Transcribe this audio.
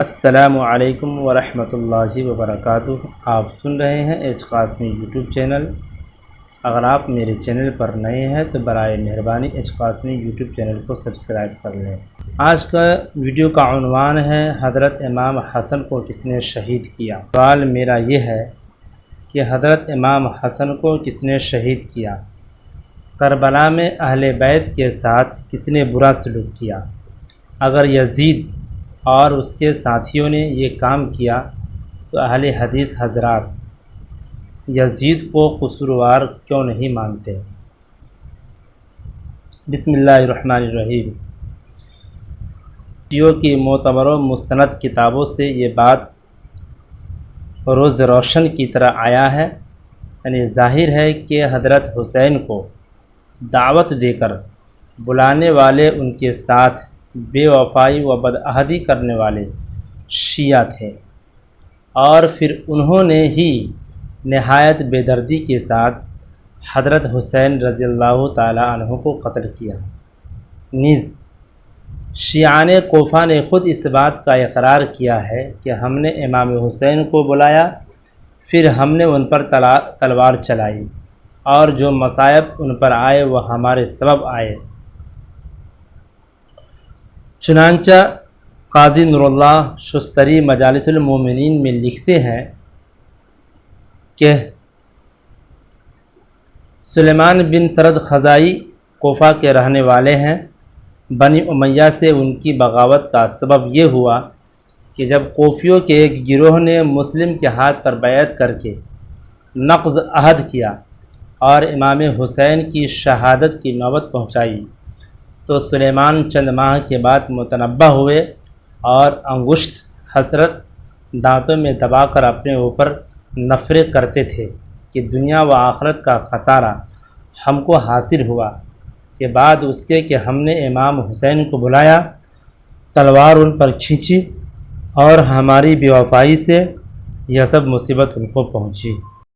السلام علیکم ورحمۃ اللہ وبرکاتہ۔ آپ سن رہے ہیں ایچ قاسمی یوٹیوب چینل۔ اگر آپ میرے چینل پر نئے ہیں تو برائے مہربانی ایچ قاسمی یوٹیوب چینل کو سبسکرائب کر لیں۔ آج کا ویڈیو کا عنوان ہے حضرت امام حسن کو کس نے شہید کیا۔ سوال میرا یہ ہے کہ حضرت امام حسن کو کس نے شہید کیا؟ کربلا میں اہل بیت کے ساتھ کس نے برا سلوک کیا؟ اگر یزید اور اس کے ساتھیوں نے یہ کام کیا تو اہل حدیث حضرات یزید کو قصوروار کیوں نہیں مانتے؟ بسم اللہ الرحمن الرحیم۔ شیعوں کی معتبر و مستند کتابوں سے یہ بات روز روشن کی طرح آیا ہے، یعنی ظاہر ہے کہ حضرت حسین کو دعوت دے کر بلانے والے ان کے ساتھ بے وفائی و بدعہدی کرنے والے شیعہ تھے، اور پھر انہوں نے ہی نہایت بے دردی کے ساتھ حضرت حسین رضی اللہ تعالی عنہ کو قتل کیا۔ نیز شیعان کوفہ نے خود اس بات کا اقرار کیا ہے کہ ہم نے امام حسین کو بلایا، پھر ہم نے ان پر تلوار چلائی، اور جو مصائب ان پر آئے وہ ہمارے سبب آئے۔ چنانچہ قاضی نور اللہ شستری مجالس المومنین میں لکھتے ہیں کہ سلیمان بن سرد خزائی کوفہ کے رہنے والے ہیں۔ بنی امیہ سے ان کی بغاوت کا سبب یہ ہوا کہ جب کوفیوں کے ایک گروہ نے مسلم کے ہاتھ پر بیعت کر کے نقض عہد کیا اور امام حسین کی شہادت کی نوبت پہنچائی تو سلیمان چند ماہ کے بعد متنبہ ہوئے اور انگشت حسرت دانتوں میں دبا کر اپنے اوپر نفرے کرتے تھے کہ دنیا و آخرت کا خسارہ ہم کو حاصل ہوا، کہ بعد اس کے کہ ہم نے امام حسین کو بلایا، تلوار ان پر کھینچی اور ہماری بے وفائی سے یہ سب مصیبت ان کو پہنچی۔